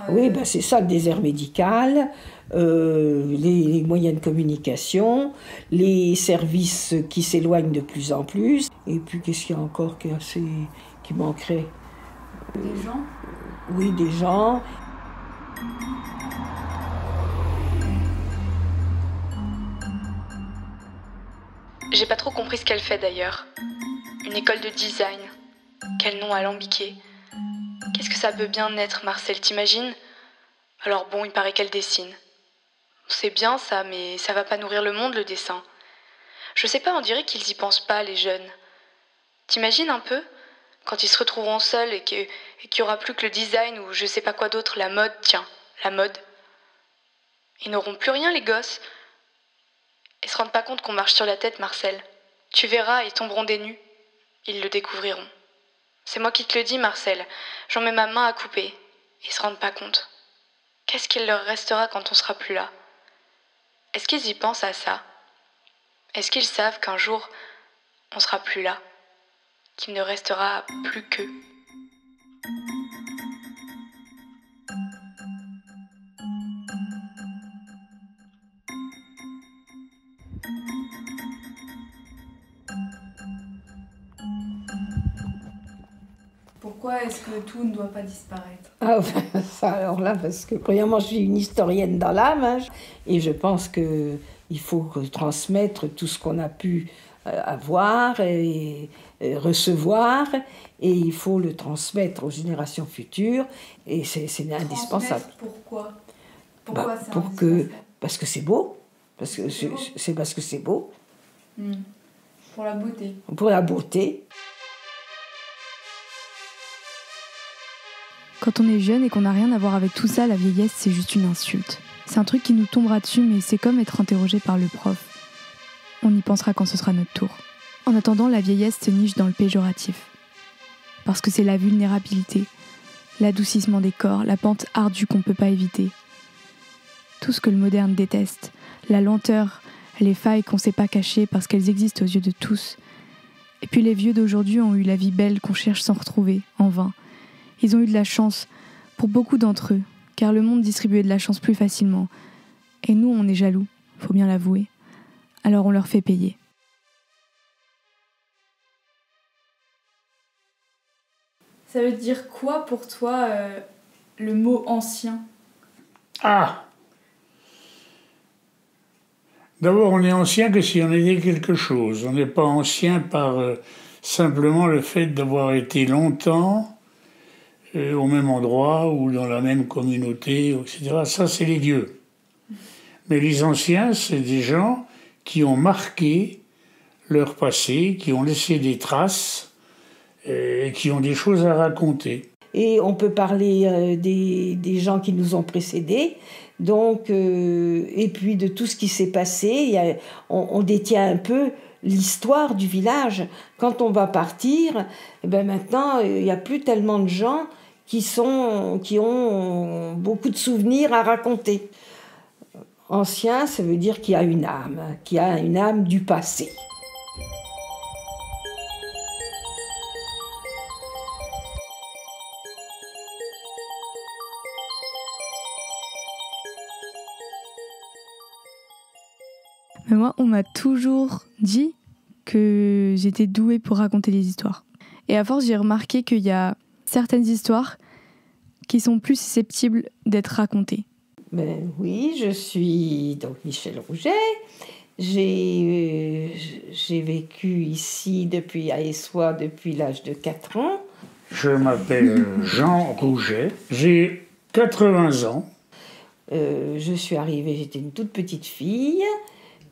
Oui, ben c'est ça, le désert médical, les moyens de communication, les services qui s'éloignent de plus en plus. Et puis, qu'est-ce qu'il y a encore qui manquerait? Des gens? Oui, des gens. J'ai pas trop compris ce qu'elle fait d'ailleurs. Une école de design. Quel nom alambiqué. Qu'est-ce que ça peut bien être, Marcel, t'imagines? Alors bon, il paraît qu'elle dessine. C'est bien ça, mais ça va pas nourrir le monde, le dessin. Je sais pas, on dirait qu'ils y pensent pas, les jeunes. T'imagines un peu? Quand ils se retrouveront seuls et qu'il y aura plus que le design ou je sais pas quoi d'autre, la mode, tiens, la mode. Ils n'auront plus rien, les gosses. Ils se rendent pas compte qu'on marche sur la tête, Marcel. Tu verras, ils tomberont des nues. Ils le découvriront. C'est moi qui te le dis, Marcel. J'en mets ma main à couper. Ils se rendent pas compte. Qu'est-ce qu'il leur restera quand on sera plus là? Est-ce qu'ils y pensent à ça? Est-ce qu'ils savent qu'un jour, on sera plus là? Qu'il ne restera plus qu'eux? Pourquoi est-ce que tout ne doit pas disparaître? Ah, ça, alors là, parce que premièrement, je suis une historienne dans l'âme, hein, et je pense qu'il faut transmettre tout ce qu'on a pu avoir et recevoir, et il faut le transmettre aux générations futures, et c'est indispensable. Pourquoi? Bah, C'est pour indispensable? parce que c'est beau, parce que C'est beau. c'est parce que c'est beau, Pour la beauté. pour la beauté. Quand on est jeune et qu'on n'a rien à voir avec tout ça, la vieillesse, c'est juste une insulte. C'est un truc qui nous tombera dessus, mais c'est comme être interrogé par le prof. On y pensera quand ce sera notre tour. En attendant, la vieillesse se niche dans le péjoratif. Parce que c'est la vulnérabilité, l'adoucissement des corps, la pente ardue qu'on ne peut pas éviter. Tout ce que le moderne déteste, la lenteur, les failles qu'on ne sait pas cacher parce qu'elles existent aux yeux de tous. Et puis les vieux d'aujourd'hui ont eu la vie belle qu'on cherche sans retrouver, en vain. Ils ont eu de la chance, pour beaucoup d'entre eux, car le monde distribuait de la chance plus facilement. Et nous, on est jaloux, faut bien l'avouer. Alors on leur fait payer. Ça veut dire quoi pour toi le mot ancien? Ah! D'abord, on est ancien que si on était quelque chose. On n'est pas ancien par simplement le fait d'avoir été longtemps au même endroit ou dans la même communauté, etc. Ça, c'est les vieux. Mais les anciens, c'est des gens qui ont marqué leur passé, qui ont laissé des traces et qui ont des choses à raconter. Et on peut parler des gens qui nous ont précédés, donc, et puis de tout ce qui s'est passé. On détient un peu l'histoire du village. Quand on va partir, eh ben maintenant, il n'y a plus tellement de gens qui ont beaucoup de souvenirs à raconter. Ancien, ça veut dire qu'il y a une âme du passé. Mais moi, on m'a toujours dit que j'étais douée pour raconter des histoires. Et à force, j'ai remarqué qu'il y a certaines histoires qui sont plus susceptibles d'être racontées. Ben oui, je suis donc Michel Rouget. J'ai vécu ici à Essois depuis l'âge de 4 ans. Je m'appelle Jean Rouget, j'ai 80 ans. Je suis arrivée, j'étais une toute petite fille,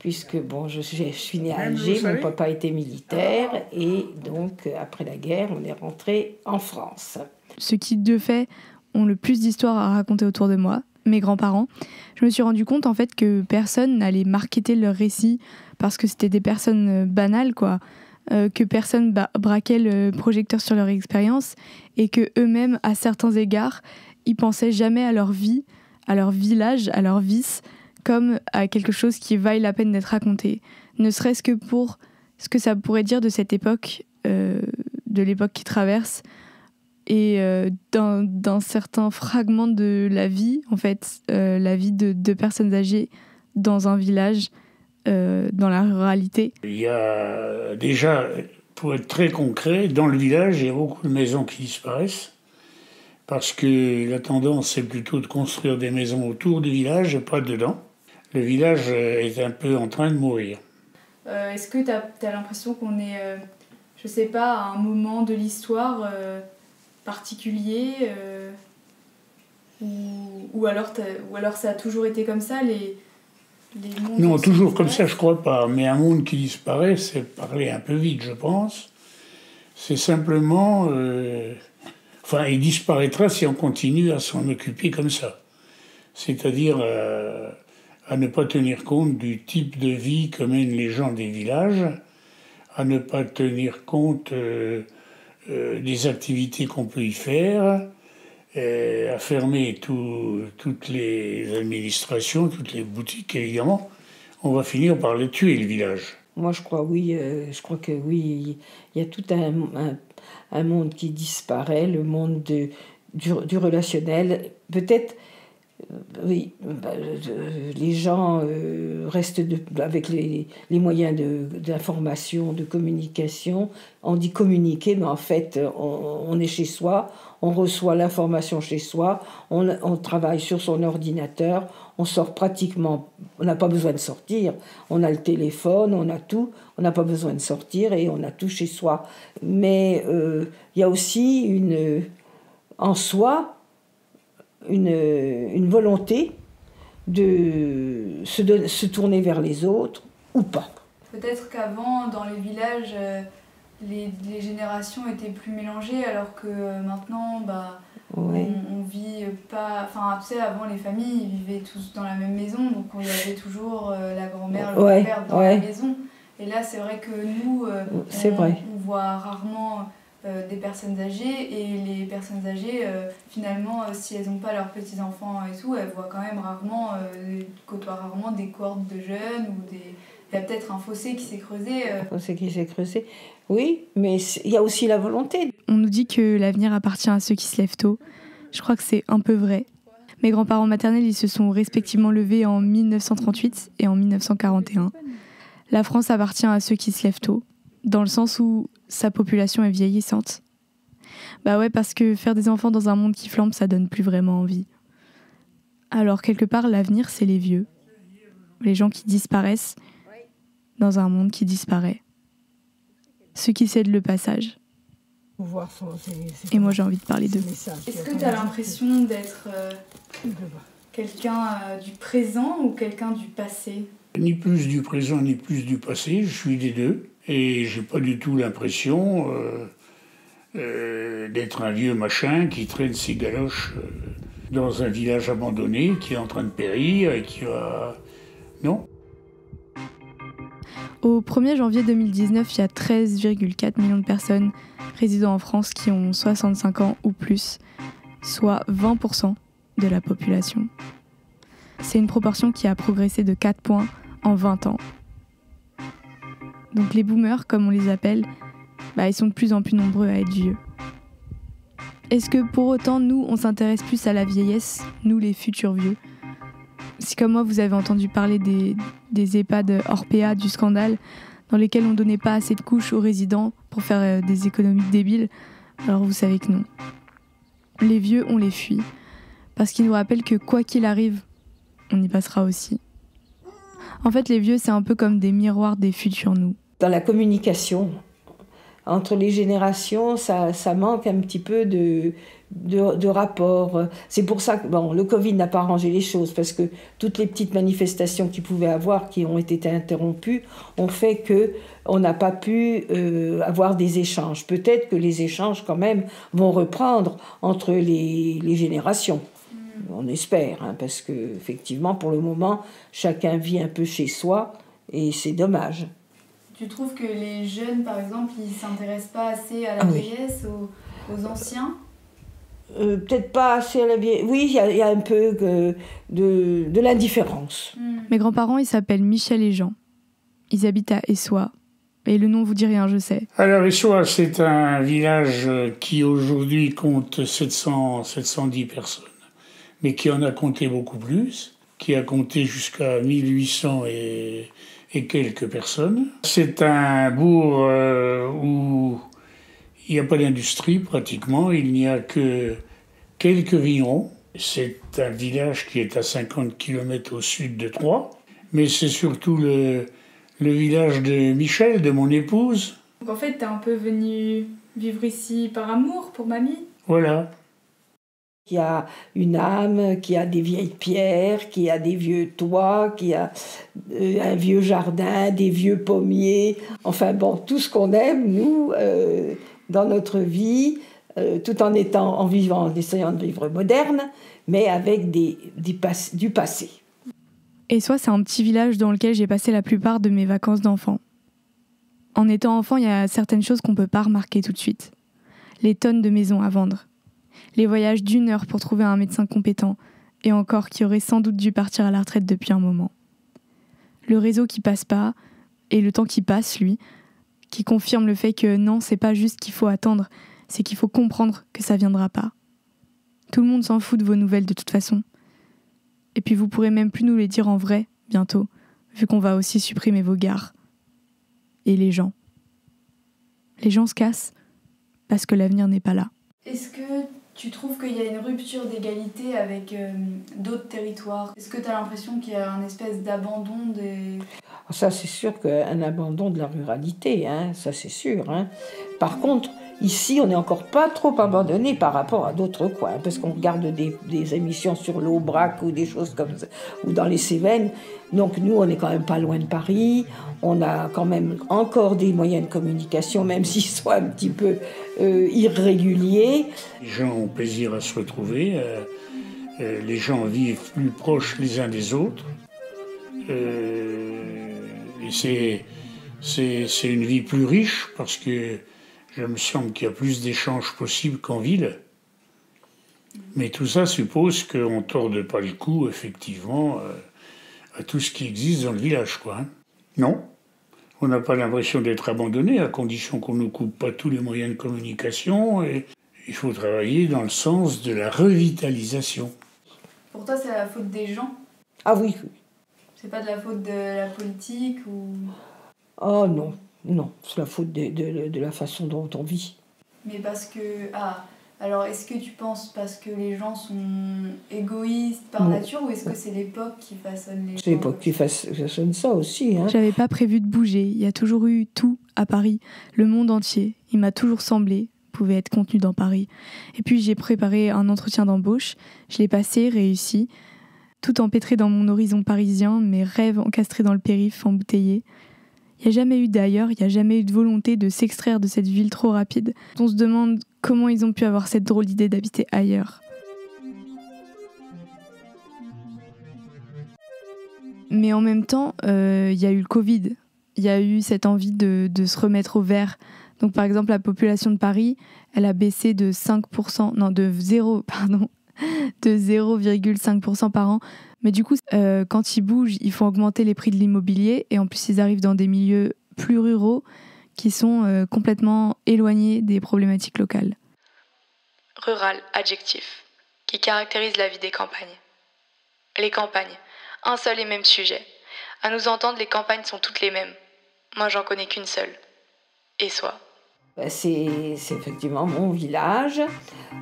puisque bon, je suis née à Alger, mon papa était militaire, et donc après la guerre, on est rentré en France. Ceux qui, de fait, ont le plus d'histoires à raconter autour de moi, mes grands-parents, je me suis rendu compte en fait que personne n'allait marketer leur récit parce que c'était des personnes banales, quoi. Que personne braquait le projecteur sur leur expérience et que eux-mêmes, à certains égards, ils pensaient jamais à leur vie, à leur village, à leur vice, comme à quelque chose qui vaille la peine d'être raconté. Ne serait-ce que pour ce que ça pourrait dire de cette époque, de l'époque qui traverse, et d'un certain fragment de la vie, en fait, la vie de personnes âgées dans un village, dans la ruralité. Il y a déjà, pour être très concret, dans le village, il y a beaucoup de maisons qui disparaissent parce que la tendance, c'est plutôt de construire des maisons autour du village et pas dedans. Le village est un peu en train de mourir. Est-ce que tu as l'impression qu'on est, je sais pas, à un moment de l'histoire particulier ou alors ça a toujours été comme ça, les mondes? Non, toujours comme ça, je crois pas. Mais un monde qui disparaît, c'est parler un peu vite, je pense. C'est simplement... Enfin, il disparaîtra si on continue à s'en occuper comme ça. C'est-à-dire à ne pas tenir compte du type de vie que mènent les gens des villages, à ne pas tenir compte des activités qu'on peut y faire, à fermer toutes les administrations, toutes les boutiques, évidemment, on va finir par les tuer, le village. Moi, je crois que oui, il y a tout un monde qui disparaît, le monde du relationnel. Peut-être, oui, les gens restent avec les moyens d'information, de communication. On dit communiquer, mais en fait, on est chez soi, on reçoit l'information chez soi, on travaille sur son ordinateur, on sort pratiquement, on n'a pas besoin de sortir, on a le téléphone, on a tout, on n'a pas besoin de sortir et on a tout chez soi. Mais il y a aussi en soi une volonté de se tourner vers les autres ou pas. Peut-être qu'avant, dans les villages, les générations étaient plus mélangées, alors que maintenant, ouais. on vit pas... Enfin, tu sais, avant, les familles vivaient tous dans la même maison, donc il y avait toujours la grand-mère, le grand-père dans la maison. Et là, c'est vrai que nous, on voit rarement des personnes âgées, et les personnes âgées, finalement, si elles n'ont pas leurs petits-enfants et tout, elles voient quand même rarement, côtoient rarement des cohortes de jeunes, ou des... Il y a peut-être un fossé qui s'est creusé. Un fossé qui s'est creusé, oui, mais il y a aussi la volonté. On nous dit que l'avenir appartient à ceux qui se lèvent tôt. Je crois que c'est un peu vrai. Mes grands-parents maternels, ils se sont respectivement levés en 1938 et en 1941. La France appartient à ceux qui se lèvent tôt, dans le sens où sa population est vieillissante. Bah ouais, parce que faire des enfants dans un monde qui flambe, ça donne plus vraiment envie. Alors quelque part, l'avenir, c'est les vieux. Les gens qui disparaissent dans un monde qui disparaît. Ceux qui cèdent le passage. Et moi, j'ai envie de parler d'eux. Est-ce que tu as l'impression d'être quelqu'un du présent ou quelqu'un du passé ? Ni plus du présent, ni plus du passé, je suis des deux. Et j'ai pas du tout l'impression d'être un vieux machin qui traîne ses galoches dans un village abandonné, qui est en train de périr et qui va... Non. Au 1er janvier 2019, il y a 13,4 millions de personnes résidant en France qui ont 65 ans ou plus, soit 20% de la population. C'est une proportion qui a progressé de 4 points en 20 ans. Donc les boomers, comme on les appelle, ils sont de plus en plus nombreux à être vieux. Est-ce que pour autant, nous, on s'intéresse plus à la vieillesse, nous les futurs vieux ? Si comme moi, vous avez entendu parler des EHPAD Orpea, du scandale, dans lesquels on ne donnait pas assez de couches aux résidents pour faire des économies débiles, alors vous savez que non. Les vieux, on les fuit, parce qu'ils nous rappellent que quoi qu'il arrive, on y passera aussi. En fait, les vieux, c'est un peu comme des miroirs des futurs nous. Dans la communication entre les générations, ça manque un petit peu de rapport. C'est pour ça que le Covid n'a pas arrangé les choses, parce que toutes les petites manifestations qu'il pouvait avoir, qui ont été interrompues, ont fait qu'on n'a pas pu avoir des échanges. Peut-être que les échanges, quand même, vont reprendre entre les générations. On espère, parce qu'effectivement, pour le moment, chacun vit un peu chez soi, et c'est dommage. Tu trouves que les jeunes, par exemple, ils ne s'intéressent pas assez à la vieillesse, aux anciens ? Peut-être pas assez à la vieillesse. Oui, il y a un peu de l'indifférence. Mes grands-parents, ils s'appellent Michel et Jean. Ils habitent à Essois, Et le nom vous dit rien, je sais. Alors, Essoix, c'est un village qui aujourd'hui compte 710 personnes, mais qui en a compté beaucoup plus, qui a compté jusqu'à 1800 et quelques personnes. C'est un bourg où il n'y a pas d'industrie pratiquement, il n'y a que quelques vignerons. C'est un village qui est à 50 km au sud de Troyes, mais c'est surtout le village de Michel, de mon épouse. Donc en fait, t'es un peu venu vivre ici par amour pour mamie? Voilà. Qui a une âme, qui a des vieilles pierres, qui a des vieux toits, qui a un vieux jardin, des vieux pommiers. Enfin bon, tout ce qu'on aime, nous, dans notre vie, tout en essayant de vivre moderne, mais avec du passé. Essoix, c'est un petit village dans lequel j'ai passé la plupart de mes vacances d'enfant. En étant enfant, il y a certaines choses qu'on ne peut pas remarquer tout de suite. Les tonnes de maisons à vendre. Les voyages d'1 heure pour trouver un médecin compétent, et encore qui aurait sans doute dû partir à la retraite depuis un moment. Le réseau qui passe pas, et le temps qui passe, lui, qui confirme le fait que non, c'est pas juste qu'il faut attendre, c'est qu'il faut comprendre que ça viendra pas. Tout le monde s'en fout de vos nouvelles de toute façon. Et puis vous pourrez même plus nous les dire en vrai, bientôt, vu qu'on va aussi supprimer vos gares. Et les gens. Les gens se cassent, parce que l'avenir n'est pas là. Est-ce que tu trouves qu'il y a une rupture d'égalité avec d'autres territoires? Est-ce que tu as l'impression qu'il y a une espèce d'abandon des... Ça, c'est sûr qu'un abandon de la ruralité, hein, ça c'est sûr. Hein. Par contre, ici, on n'est encore pas trop abandonné par rapport à d'autres coins, parce qu'on regarde des émissions sur l'Aubrac ou des choses comme ça, ou dans les Cévennes. Donc nous, on n'est quand même pas loin de Paris. On a quand même encore des moyens de communication, même s'ils sont un petit peu irréguliers. Les gens ont plaisir à se retrouver. Les gens vivent plus proches les uns des autres. Et c'est une vie plus riche parce que je me semble qu'il y a plus d'échanges possibles qu'en ville. Mais tout ça suppose qu'on ne torde pas le cou, effectivement, à tout ce qui existe dans le village, quoi. Hein. Non, on n'a pas l'impression d'être abandonné, à condition qu'on ne coupe pas tous les moyens de communication. Et il faut travailler dans le sens de la revitalisation. Pour toi, c'est la faute des gens? Ah oui. C'est pas de la faute de la politique ou... Oh non, non, c'est la faute de la façon dont on vit. Mais parce que... Ah, alors est-ce que tu penses parce que les gens sont égoïstes par nature ou est-ce que c'est l'époque qui façonne les gens? C'est l'époque qui façonne ça aussi. Hein. J'avais pas prévu de bouger, il y a toujours eu tout à Paris, le monde entier. Il m'a toujours semblé pouvait être contenu dans Paris. Et puis j'ai préparé un entretien d'embauche, je l'ai passé, réussi, tout empêtré dans mon horizon parisien, mes rêves encastrés dans le périph' embouteillé. Il n'y a jamais eu d'ailleurs, il n'y a jamais eu de volonté de s'extraire de cette ville trop rapide. On se demande comment ils ont pu avoir cette drôle d'idée d'habiter ailleurs. Mais en même temps, il y a eu le Covid. Il y a eu cette envie de se remettre au vert. Donc par exemple, la population de Paris, elle a baissé de 5%, non, de 0,5% par an. Mais du coup, quand ils bougent, il faut augmenter les prix de l'immobilier. Et en plus, ils arrivent dans des milieux plus ruraux qui sont complètement éloignés des problématiques locales. Rural, adjectif, qui caractérise la vie des campagnes. Les campagnes, un seul et même sujet. À nous entendre, les campagnes sont toutes les mêmes. Moi, j'en connais qu'une seule. Essoix. C'est effectivement mon village,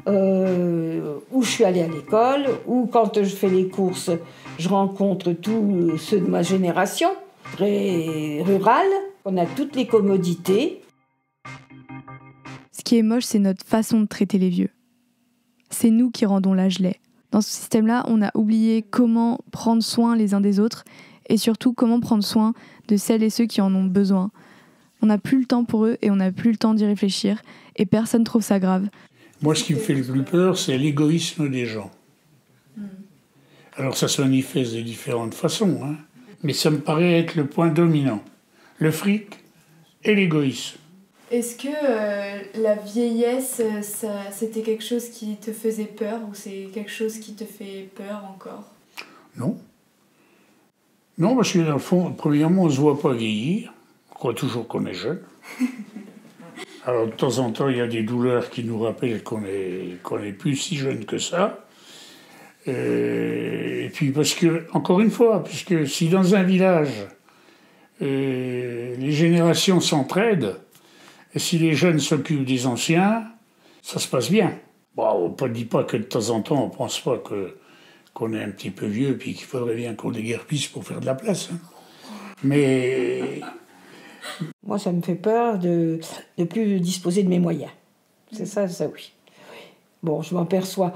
où je suis allée à l'école, où quand je fais les courses, je rencontre tous ceux de ma génération, très rurale. On a toutes les commodités. Ce qui est moche, c'est notre façon de traiter les vieux. C'est nous qui rendons l'âge laid. Dans ce système-là, on a oublié comment prendre soin les uns des autres et surtout comment prendre soin de celles et ceux qui en ont besoin. On n'a plus le temps pour eux et on n'a plus le temps d'y réfléchir et personne trouve ça grave. Moi, ce qui me fait le plus peur, c'est l'égoïsme des gens. Alors ça se manifeste de différentes façons, hein, mais ça me paraît être le point dominant. Le fric et l'égoïsme. Est-ce que la vieillesse, c'était quelque chose qui te faisait peur ou c'est quelque chose qui te fait peur encore? Non. Non, parce que dans le fond, premièrement, on ne se voit pas vieillir. On croit toujours qu'on est jeune. Alors, de temps en temps, il y a des douleurs qui nous rappellent qu'on est plus si jeune que ça. Et puis, parce que, encore une fois, puisque si dans un village, les générations s'entraident, et si les jeunes s'occupent des anciens, ça se passe bien. Bon, on ne dit pas que de temps en temps, on ne pense pas qu'on est un petit peu vieux, puis qu'il faudrait bien qu'on déguerpisse pour faire de la place. Hein. Mais... Moi, ça me fait peur de ne plus disposer de mes moyens. C'est ça, oui. Bon, je m'en perçois.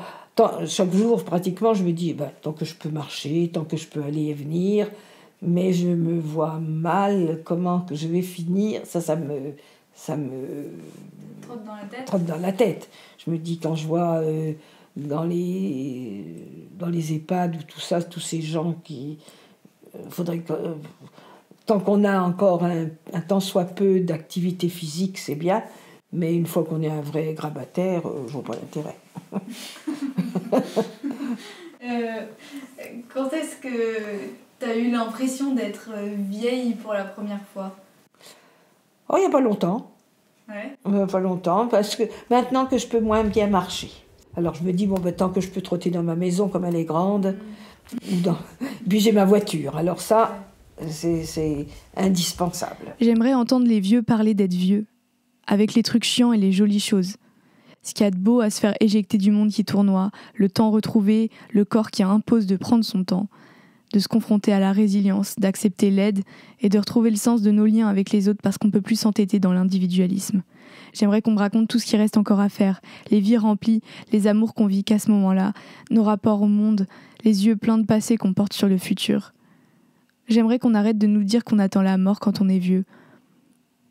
Chaque jour, pratiquement, je me dis, tant que je peux marcher, tant que je peux aller et venir, mais je me vois mal comment que je vais finir. Ça me trotte dans la tête. Je me dis, quand je vois dans les EHPAD ou tout ça, tous ces gens qui... faudrait que... tant qu'on a encore un tant soit peu d'activité physique, c'est bien, mais une fois qu'on est un vrai grabataire, je vois pas l'intérêt. Quand est-ce que tu as eu l'impression d'être vieille pour la première fois ? Oh, il n'y a pas longtemps. Ouais. Pas longtemps, parce que maintenant que je peux moins bien marcher. Alors je me dis, tant que je peux trotter dans ma maison comme elle est grande, puis j'ai ma voiture. Alors ça, c'est indispensable. J'aimerais entendre les vieux parler d'être vieux, avec les trucs chiants et les jolies choses. Ce qu'il y a de beau à se faire éjecter du monde qui tournoie, le temps retrouvé, le corps qui impose de prendre son temps, de se confronter à la résilience, d'accepter l'aide et de retrouver le sens de nos liens avec les autres parce qu'on ne peut plus s'entêter dans l'individualisme. J'aimerais qu'on me raconte tout ce qui reste encore à faire, les vies remplies, les amours qu'on vit qu'à ce moment-là, nos rapports au monde, les yeux pleins de passé qu'on porte sur le futur. J'aimerais qu'on arrête de nous dire qu'on attend la mort quand on est vieux,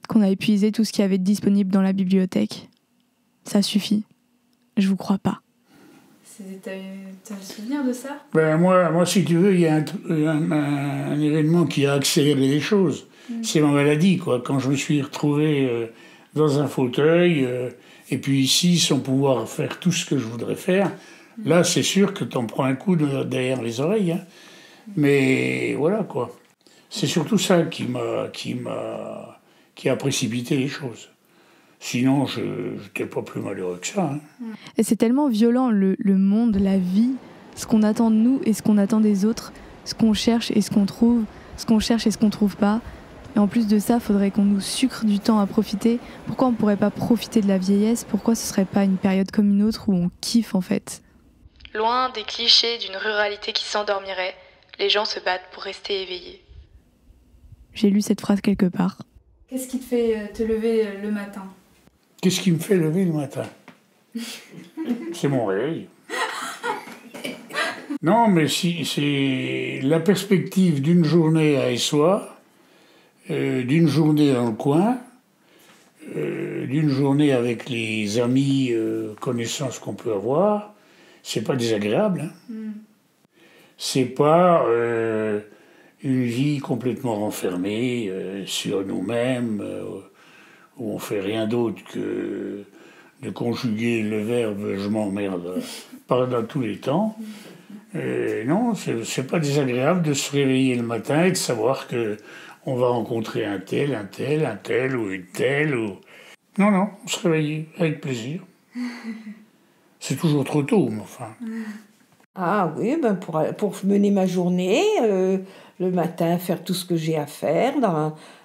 qu'on a épuisé tout ce qu'il y avait de disponible dans la bibliothèque. Ça suffit. Je vous crois pas. T'as le souvenir de ça ? Moi, si tu veux, il y a un événement qui a accéléré les choses. C'est ma maladie, quoi. Quand je me suis retrouvé dans un fauteuil, et puis ici, sans pouvoir faire tout ce que je voudrais faire, là, c'est sûr que t'en prends un coup derrière les oreilles. Hein. Mais voilà, quoi. C'est surtout ça qui a précipité les choses. Sinon, je n'étais pas plus malheureux que ça. Hein. Et c'est tellement violent, le monde, la vie, ce qu'on attend de nous et ce qu'on attend des autres, ce qu'on cherche et ce qu'on trouve, ce qu'on cherche et ce qu'on trouve pas. Et en plus de ça, il faudrait qu'on nous sucre du temps à profiter. Pourquoi on ne pourrait pas profiter de la vieillesse ? Pourquoi ce ne serait pas une période comme une autre où on kiffe en fait ? Loin des clichés d'une ruralité qui s'endormirait, les gens se battent pour rester éveillés. J'ai lu cette phrase quelque part. Qu'est-ce qui te fait te lever le matin ? Qu'est-ce qui me fait lever le matin ? C'est mon réveil. Non, mais c'est la perspective d'une journée à Essoir, d'une journée dans le coin, d'une journée avec les amis, connaissances qu'on peut avoir. C'est pas désagréable. Hein. C'est pas une vie complètement renfermée sur nous-mêmes, où on fait rien d'autre que de conjuguer le verbe « je m'emmerde » dans tous les temps. Non, c'est pas désagréable de se réveiller le matin et de savoir qu'on va rencontrer un tel ou une telle. Non, on se réveille avec plaisir. C'est toujours trop tôt, mais enfin... Ah oui, pour mener ma journée, le matin, faire tout ce que j'ai à faire,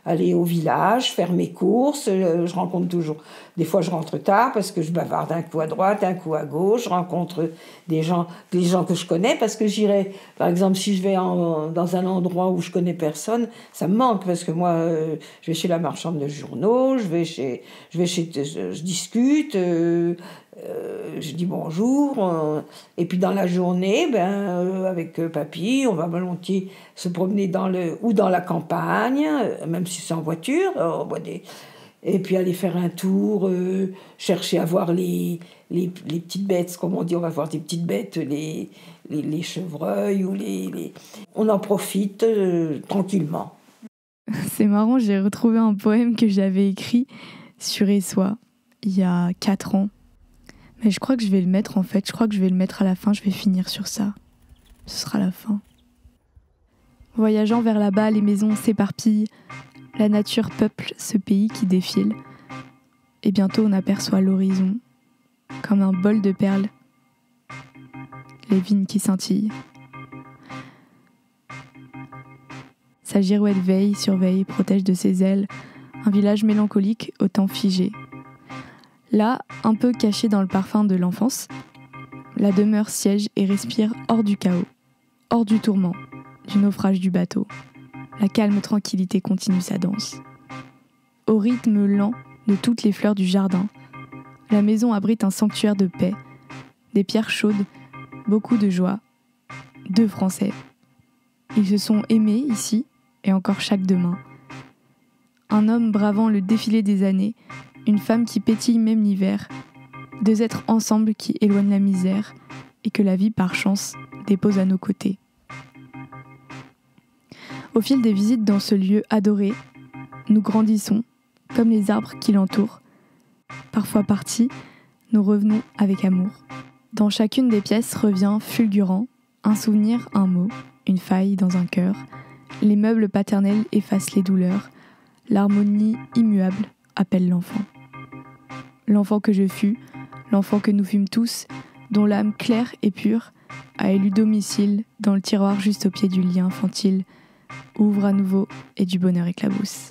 aller au village, faire mes courses. Je rencontre toujours... Des fois, je rentre tard parce que je bavarde un coup à droite, un coup à gauche. Je rencontre des gens que je connais parce que j'irai... Par exemple, si je vais dans un endroit où je connais personne, ça me manque parce que moi, je vais chez la marchande de journaux, je discute... je dis bonjour, et puis dans la journée, avec papy, on va volontiers se promener dans la campagne, même si c'est en voiture, et puis aller faire un tour, chercher à voir les petites bêtes, comme on dit, on va voir des petites bêtes, les chevreuils, on en profite tranquillement. C'est marrant, j'ai retrouvé un poème que j'avais écrit sur Essoir, il y a 4 ans. Mais je crois que je vais le mettre en fait, à la fin, je vais finir sur ça. Ce sera la fin. Voyageant vers là-bas, les maisons s'éparpillent. La nature peuple ce pays qui défile, et bientôt on aperçoit l'horizon, comme un bol de perles, les vignes qui scintillent. Sa girouette veille, surveille, protège de ses ailes un village mélancolique au temps figé. Là, un peu caché dans le parfum de l'enfance, la demeure siège et respire hors du chaos, hors du tourment, du naufrage du bateau. La calme tranquillité continue sa danse. Au rythme lent de toutes les fleurs du jardin, la maison abrite un sanctuaire de paix, des pierres chaudes, beaucoup de joie. 2 Français. Ils se sont aimés ici, et encore chaque demain. Un homme bravant le défilé des années, une femme qui pétille même l'hiver, 2 êtres ensemble qui éloignent la misère et que la vie, par chance, dépose à nos côtés. Au fil des visites dans ce lieu adoré, nous grandissons, comme les arbres qui l'entourent. Parfois partis, nous revenons avec amour. Dans chacune des pièces revient fulgurant, un souvenir, un mot, une faille dans un cœur. Les meubles paternels effacent les douleurs. L'harmonie immuable appelle l'enfant. L'enfant que je fus, l'enfant que nous fûmes tous, dont l'âme claire et pure a élu domicile dans le tiroir juste au pied du lit infantile, ouvre à nouveau et du bonheur éclabousse.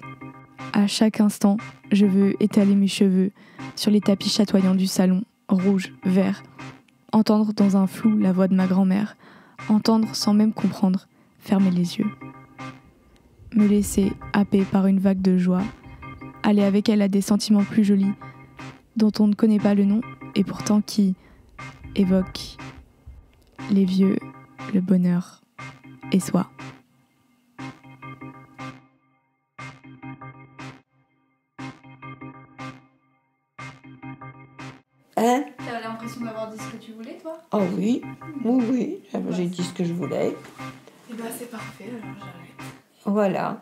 À chaque instant, je veux étaler mes cheveux sur les tapis chatoyants du salon, rouge, vert, entendre dans un flou la voix de ma grand-mère, entendre sans même comprendre, fermer les yeux. Me laisser happer par une vague de joie, aller avec elle à des sentiments plus jolis, dont on ne connaît pas le nom et pourtant qui évoquent les vieux, le bonheur et soi. Hein? T'as l'impression d'avoir dit ce que tu voulais, toi? Oh oui, oui, j'ai dit ce que je voulais. Et bah c'est parfait, alors j'arrête. Voilà.